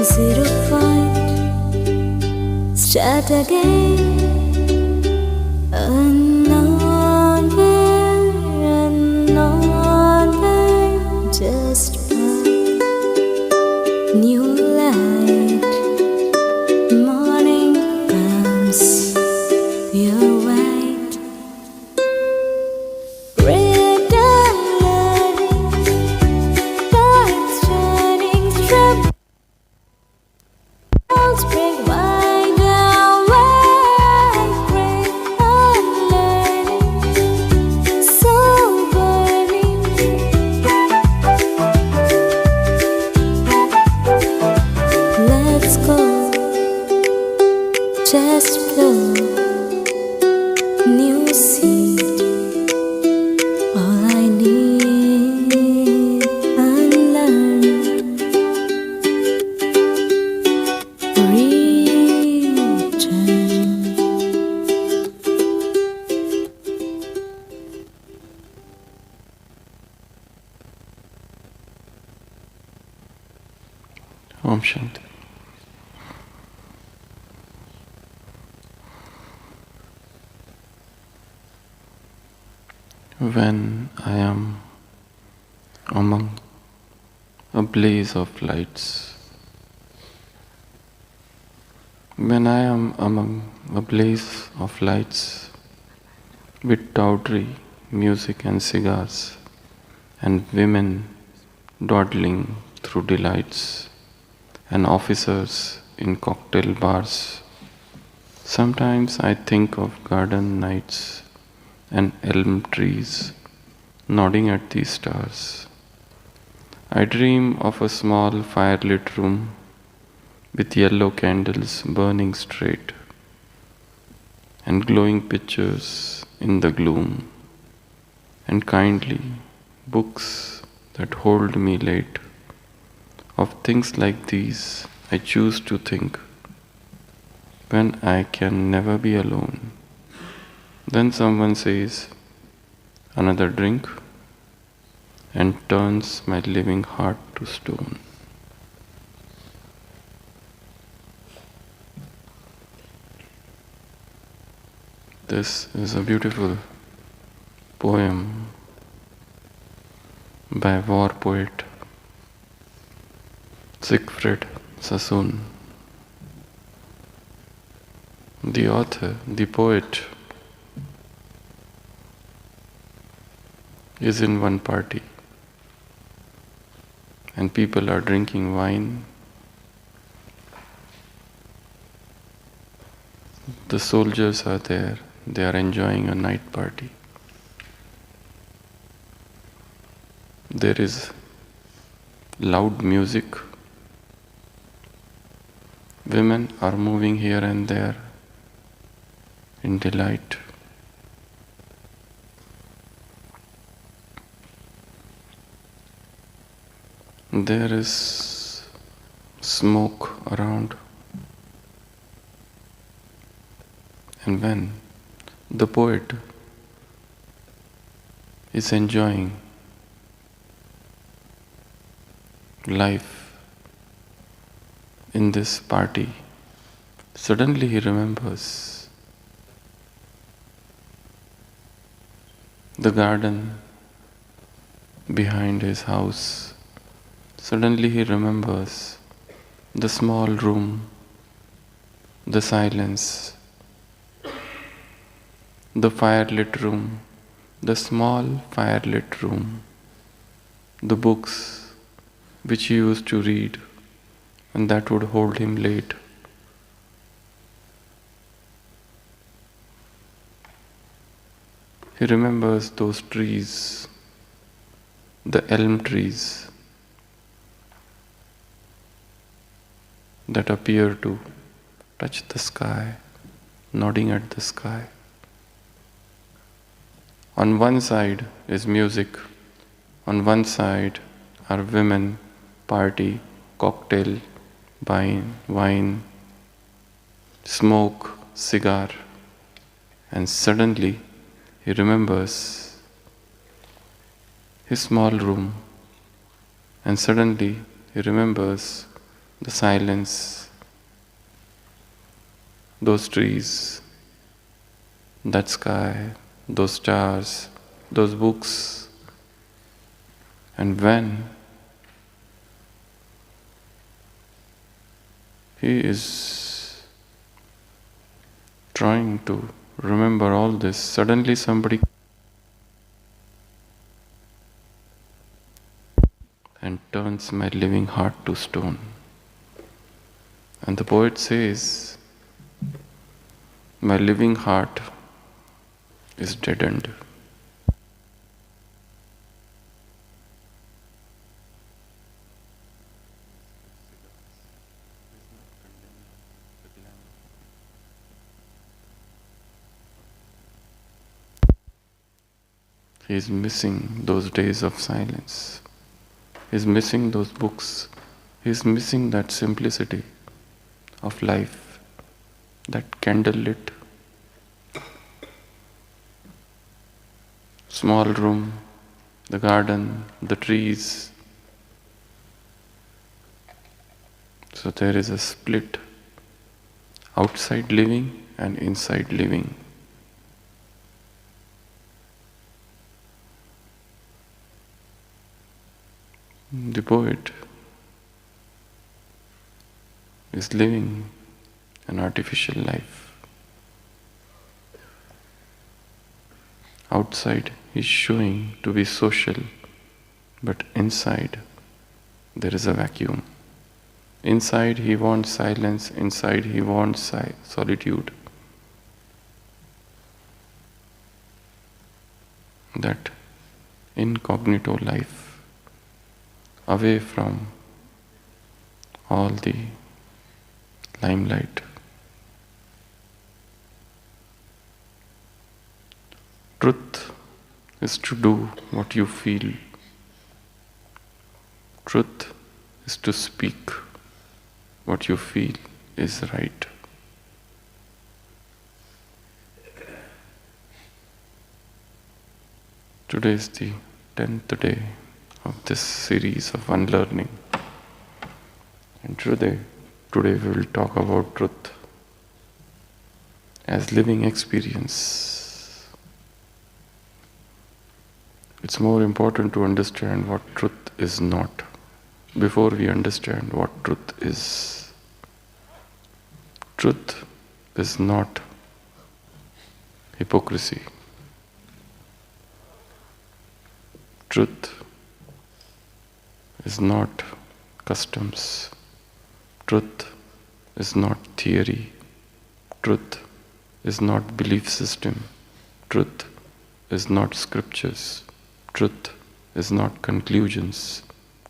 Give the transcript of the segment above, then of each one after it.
Zero point, start again. Unknown way, just find new light. Morning comes, pure white. Great unlearning, tides turning straight. Spring wide away, great unlearning, so burning. Let's go, just flow, new seed, all I need, unlearn. Om Shanti. When I am among a blaze of lights, when I am among a blaze of lights with tawdry music and cigars and women dawdling through delights and officers in cocktail bars, sometimes I think of garden nights and elm trees nodding at the stars. I dream of a small firelit room with yellow candles burning straight and glowing pictures in the gloom, and kindly books that hold me late. Of things like these I choose to think when I can never be alone. Then someone says, "Another drink?" and turns my living heart to stone. This is a beautiful poem by war poet Siegfried Sassoon. The author, the poet, is in one party and people are drinking wine. The soldiers are there, they are enjoying a night party. There is loud music. Women are moving here and there in delight. There is smoke around. And when the poet is enjoying life in this party, suddenly he remembers the garden behind his house. Suddenly he remembers the small room, the silence, the firelit room, the small firelit room, the books which he used to read and that would hold him late. He remembers those trees, the elm trees that appear to touch the sky, nodding at the sky. On one side is music, on one side are women, party, cocktail, wine, smoke, cigar, and suddenly he remembers his small room, and suddenly he remembers the silence, those trees, that sky, those stars, those books. And when he is trying to remember all this, suddenly somebody and turns my living heart to stone. And the poet says, my living heart is deadened. He is missing those days of silence. He is missing those books. He is missing that simplicity of life, that candlelit small room, the garden, the trees. So there is a split, outside living and inside living. The poet is living an artificial life. Outside he is showing to be social, but inside there is a vacuum. Inside he wants silence, inside he wants solitude. That incognito life, away from all the limelight. Truth is to do what you feel. Truth is to speak what you feel is right. Today is the 10th day of this series of unlearning. And today we will talk about truth as living experience. It's more important to understand what truth is not before we understand what truth is. Truth is not hypocrisy. Truth is not customs. Truth is not theory. Truth is not belief system. Truth is not scriptures. Truth is not conclusions.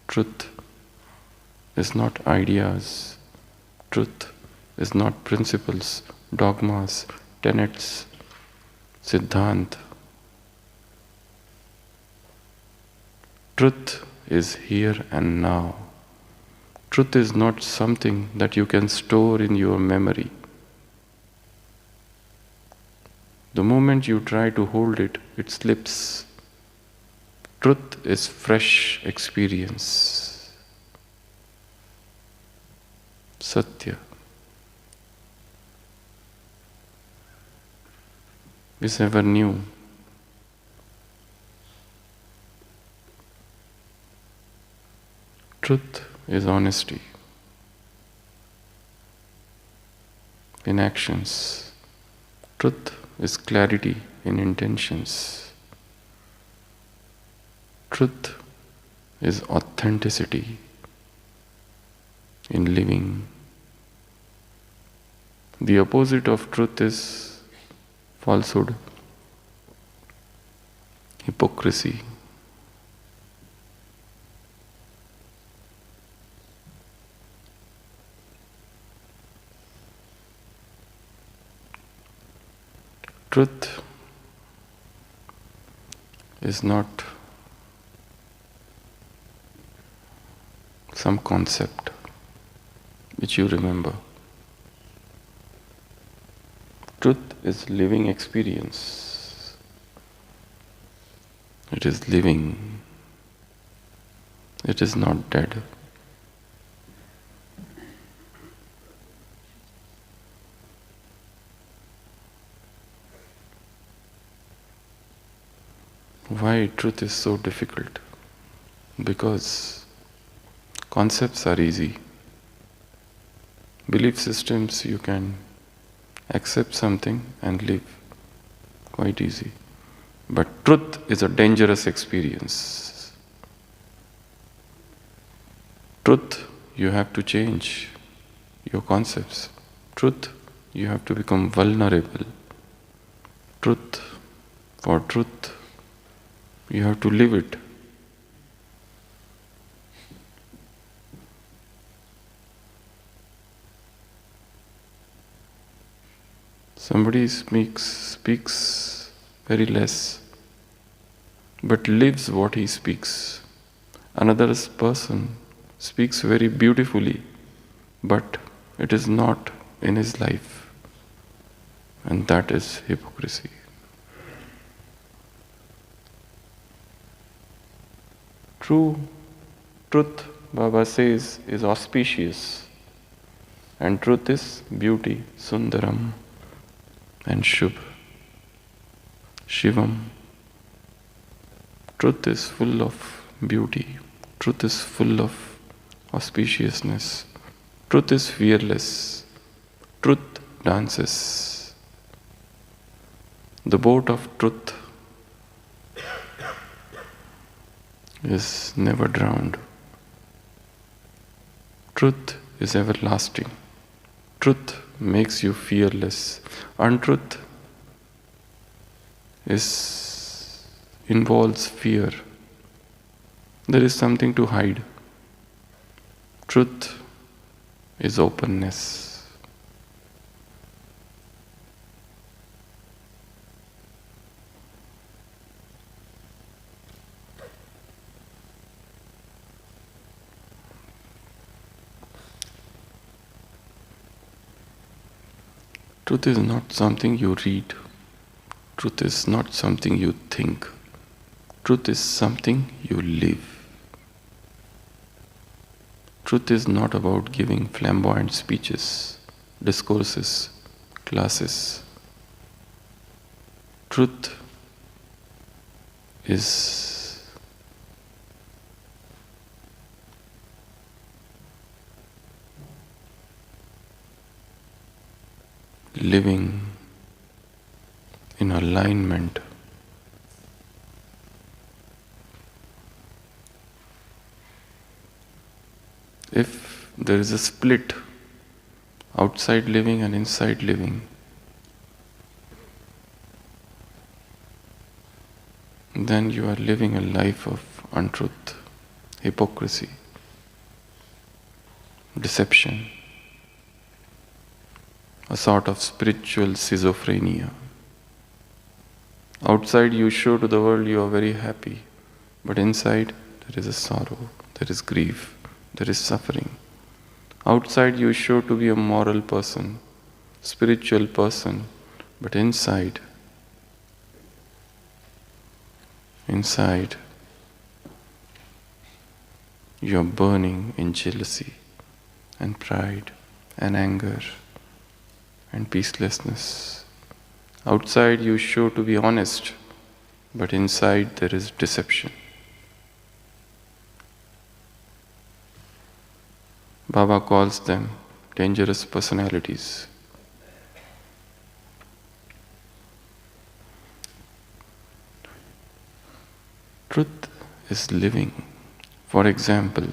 Truth is not ideas. Truth is not principles, dogmas, tenets, siddhant. Truth is here and now. Truth is not something that you can store in your memory. The moment you try to hold it, it slips. Truth is fresh experience. Satya is ever new. Truth is honesty. in actions. Truth is clarity in intentions. Truth is authenticity in living. The opposite of truth is falsehood, hypocrisy. Truth is not some concept which you remember. Truth is living experience. It is living. It is not dead. Why truth is so difficult? Because concepts are easy. Belief systems, you can accept something and live quite easy. But truth is a dangerous experience. Truth, you have to change your concepts. Truth, you have to become vulnerable. Truth, for truth, you have to live it. Somebody speaks very less, but lives what he speaks. Another person speaks very beautifully, but it is not in his life. And that is hypocrisy. True truth, Baba says, is auspicious. And truth is beauty, Sundaram and Shubh, Shivam. Truth is full of beauty. Truth is full of auspiciousness. Truth is fearless. Truth dances. The boat of truth is never drowned. Truth is everlasting. Truth makes you fearless. Untruth involves fear. There is something to hide. Truth is openness. Truth is not something you read. Truth is not something you think. Truth is something you live. Truth is not about giving flamboyant speeches, discourses, classes. Truth is living in alignment. If there is a split outside living and inside living, then you are living a life of untruth, hypocrisy, deception, a sort of spiritual schizophrenia. Outside you show to the world you are very happy, but inside there is a sorrow, there is grief, there is suffering. Outside you show to be a moral person, spiritual person, but inside you are burning in jealousy and pride and anger and peacelessness. Outside you show to be honest, but inside there is deception. Baba calls them dangerous personalities. Truth is living. For example,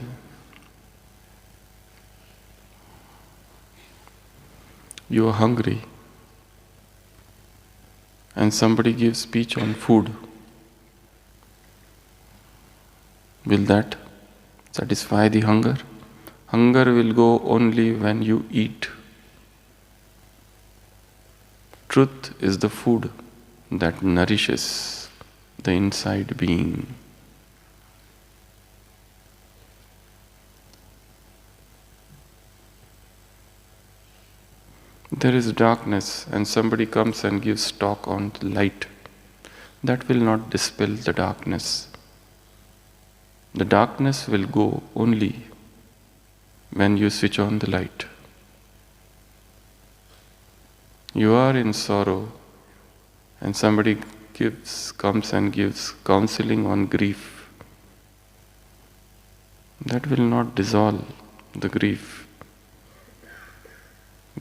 you are hungry and somebody gives speech on food. Will that satisfy the hunger? Hunger will go only when you eat. Truth is the food that nourishes the inside being. There is darkness and somebody comes and gives talk on light. That will not dispel the darkness. The darkness will go only when you switch on the light. You are in sorrow and somebody comes and gives counseling on grief. That will not dissolve the grief.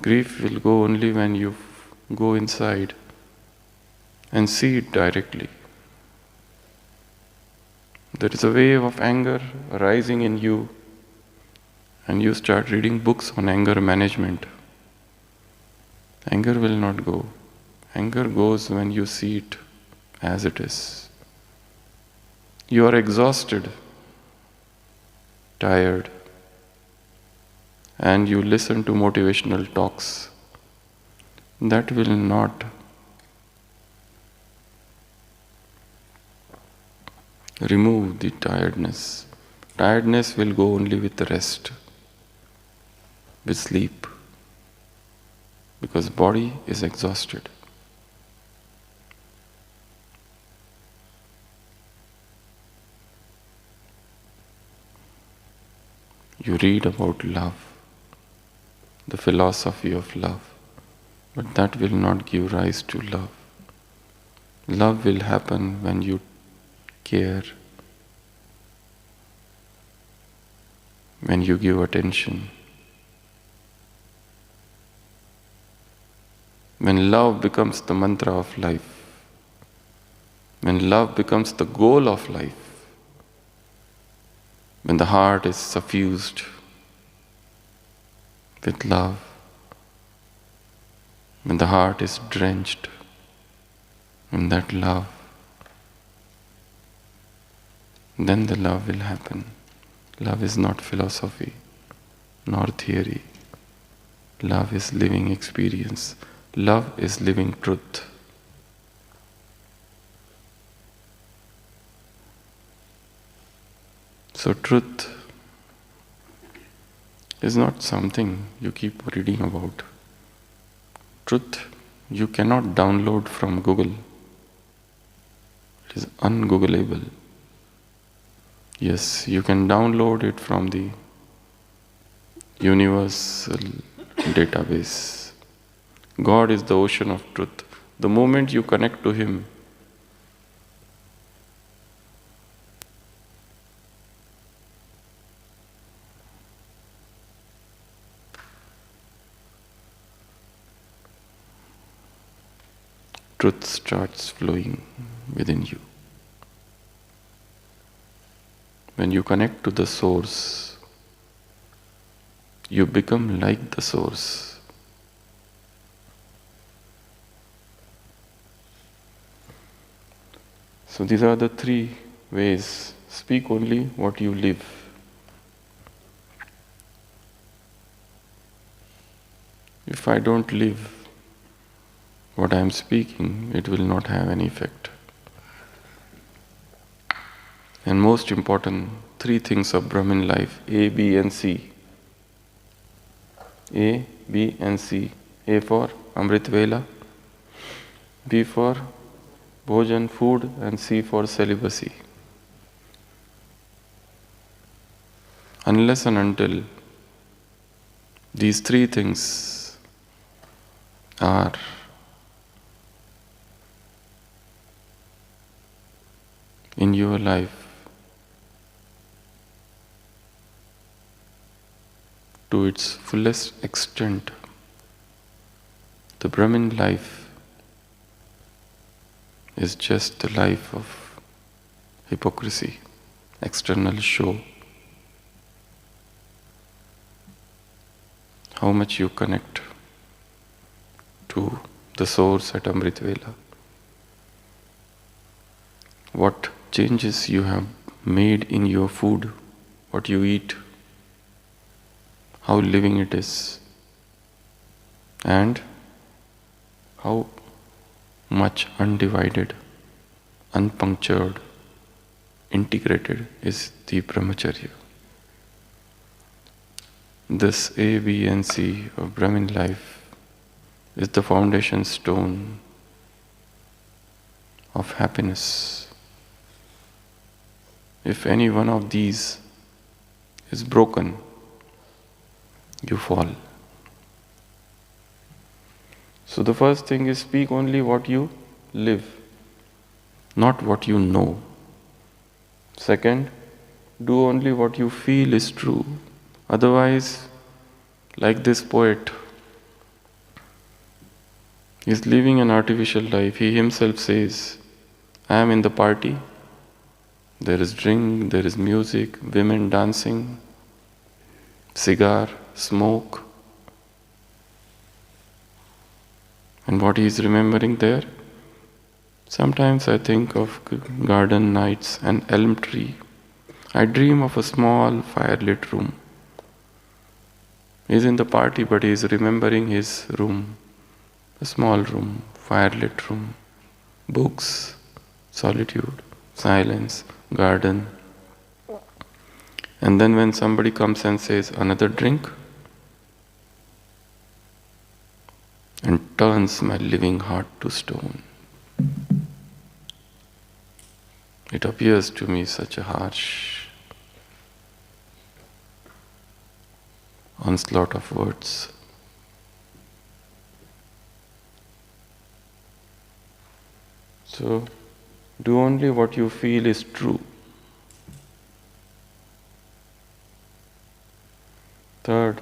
Grief will go only when you go inside and see it directly. There is a wave of anger arising in you, and you start reading books on anger management. Anger will not go. Anger goes when you see it as it is. You are exhausted, tired, and you listen to motivational talks. That will not remove the tiredness. Tiredness will go only with rest, with sleep, because body is exhausted. You read about love, the philosophy of love, but that will not give rise to love. Love will happen when you care, when you give attention, when love becomes the mantra of life, when love becomes the goal of life, when the heart is suffused with love, when the heart is drenched in that love, then the love will happen. Love is not philosophy nor theory. Love is living experience. Love is living truth. So truth is not something you keep reading about. Truth you cannot download from Google. It is ungoogleable. Yes, you can download it from the universal database. God is the ocean of truth. The moment you connect to Him, truth starts flowing within you. When you connect to the source, you become like the source. So these are the three ways. Speak only what you live. If I don't live what I am speaking, it will not have any effect. And most important, three things of Brahmin life: A, B and C. A, B and C. A for Amrit Vela, B for Bhojan, food, and C for celibacy. Unless and until these three things are in your life to its fullest extent, the Brahmin life is just the life of hypocrisy, external show. How much you connect to the source at Amrit Vela. What changes you have made in your food, what you eat, how living it is, and how much undivided, unpunctured, integrated is the brahmacharya. This A, B, and C of Brahmin life is the foundation stone of happiness. If any one of these is broken, you fall. So the first thing is, speak only what you live, not what you know. Second, do only what you feel is true. Otherwise, like this poet, he is living an artificial life. He himself says, I am in the party. There is drink, there is music, women dancing, cigar, smoke. And what he is remembering there? Sometimes I think of garden nights and elm tree. I dream of a small firelit room. He is in the party, but he is remembering his room, a small room, firelit room, books, solitude, silence, garden. And then when somebody comes and says, another drink, and turns my living heart to stone. It appears to me such a harsh onslaught of words. So, do only what you feel is true. Third,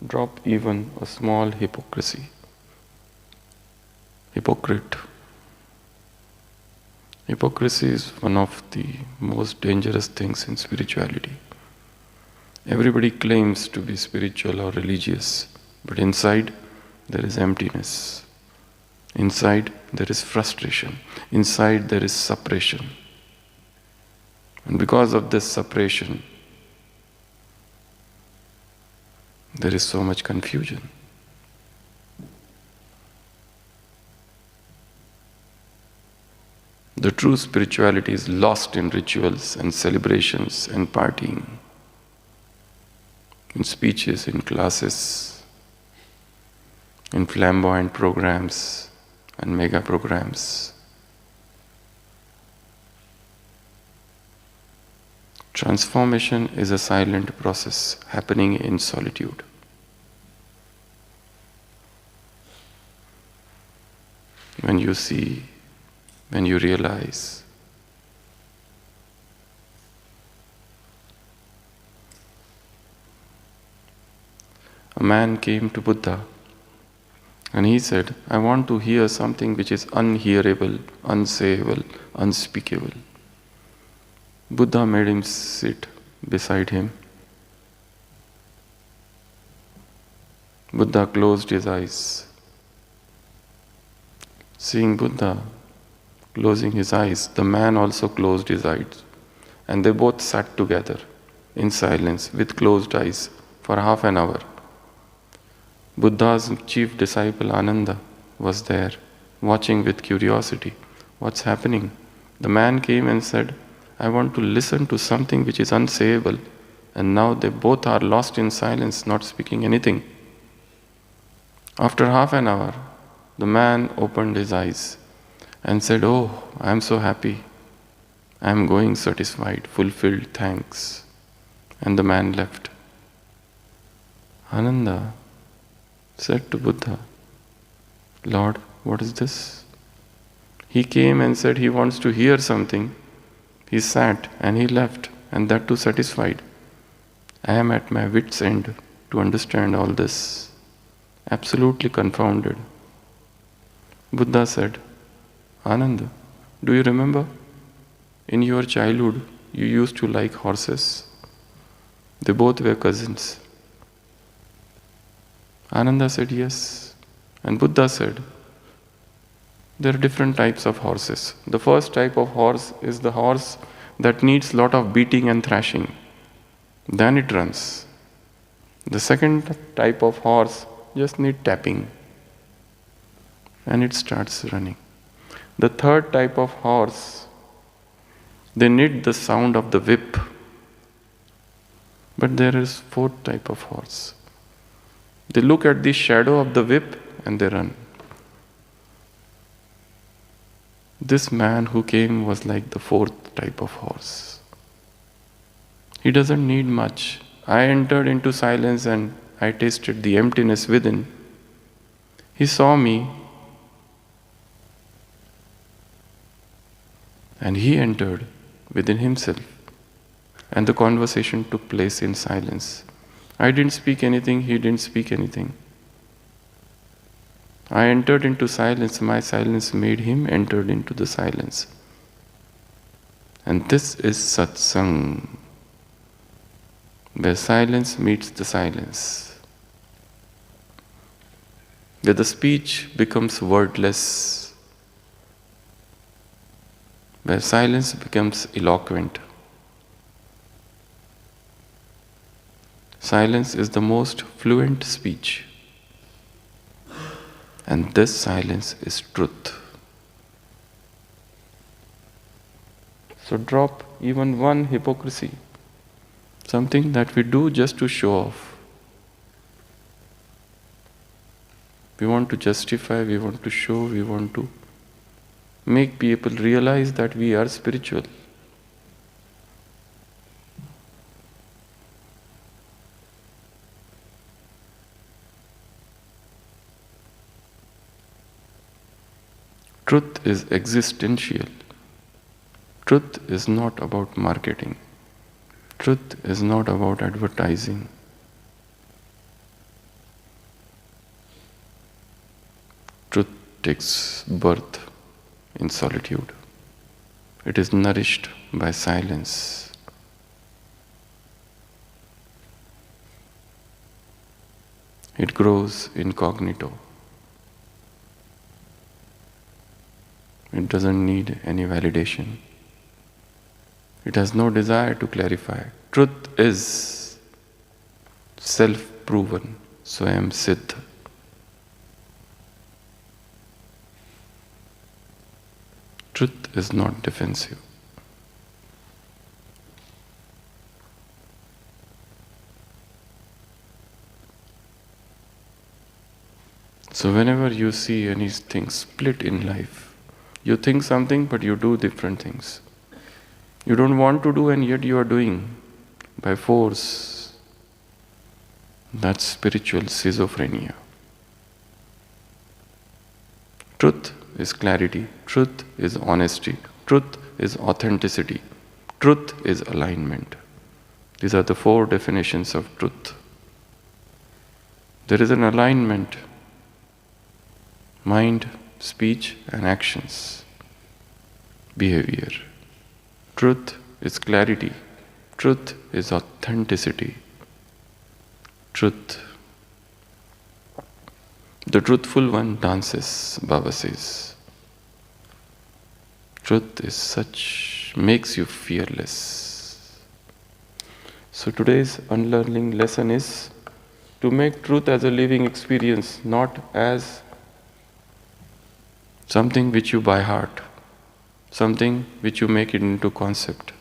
drop even a small hypocrisy. Hypocrite. Hypocrisy is one of the most dangerous things in spirituality. Everybody claims to be spiritual or religious, but inside there is emptiness. Inside there is frustration. Inside there is suppression. And because of this suppression, there is so much confusion. The true spirituality is lost in rituals and celebrations and partying, in speeches, in classes, in flamboyant programs and mega programs. Transformation is a silent process happening in solitude. When you see, when you realize, a man came to Buddha and he said, I want to hear something which is unhearable, unsayable, unspeakable. Buddha made him sit beside him. Buddha closed his eyes. Seeing Buddha closing his eyes, the man also closed his eyes. And they both sat together in silence with closed eyes for half an hour. Buddha's chief disciple Ananda was there, watching with curiosity. What's happening? The man came and said, I want to listen to something which is unsayable. And now they both are lost in silence, not speaking anything. After half an hour, the man opened his eyes and said, oh, I am so happy. I am going satisfied, fulfilled, thanks. And the man left. Ananda said to Buddha, Lord, what is this? He came and said he wants to hear something. He sat and he left, and that too satisfied. I am at my wit's end to understand all this. Absolutely confounded. Buddha said, Ananda, do you remember? in your childhood you used to like horses. They both were cousins. Ananda said yes. And Buddha said, there are different types of horses. The first type of horse is the horse that needs lot of beating and thrashing. Then it runs. The second type of horse just need tapping. And it starts running. The third type of horse, they need the sound of the whip. But there is fourth type of horse. They look at the shadow of the whip and they run. This man who came was like the fourth type of horse. He doesn't need much. I entered into silence and I tasted the emptiness within. He saw me and he entered within himself. And the conversation took place in silence. I didn't speak anything, he didn't speak anything. I entered into silence, my silence made him enter into the silence. And this is satsang, where silence meets the silence, where the speech becomes wordless, where silence becomes eloquent. Silence is the most fluent speech. And this silence is truth. So drop even one hypocrisy, something that we do just to show off. We want to justify, we want to show, we want to make people realize that we are spiritual. Truth is existential. Truth is not about marketing. Truth is not about advertising. Truth takes birth in solitude. It is nourished by silence. It grows incognito. It doesn't need any validation. It has no desire to clarify. Truth is self-proven, swayam siddh. Truth is not defensive. So whenever you see anything split in life, you think something but you do different things. You don't want to do and yet you are doing by force. That's spiritual schizophrenia. Truth is clarity. Truth is honesty. Truth is authenticity. Truth is alignment. These are the four definitions of truth. There is an alignment. Mind, speech and actions, behavior. Truth is clarity. Truth is authenticity. Truth. The truthful one dances, Baba says. Truth is such, makes you fearless. So today's unlearning lesson is to make truth as a living experience, not as something which you by heart, something which you make it into concept.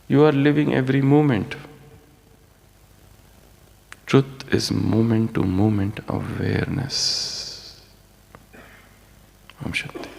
You are living every moment. Truth is moment to moment awareness. Om Shanti.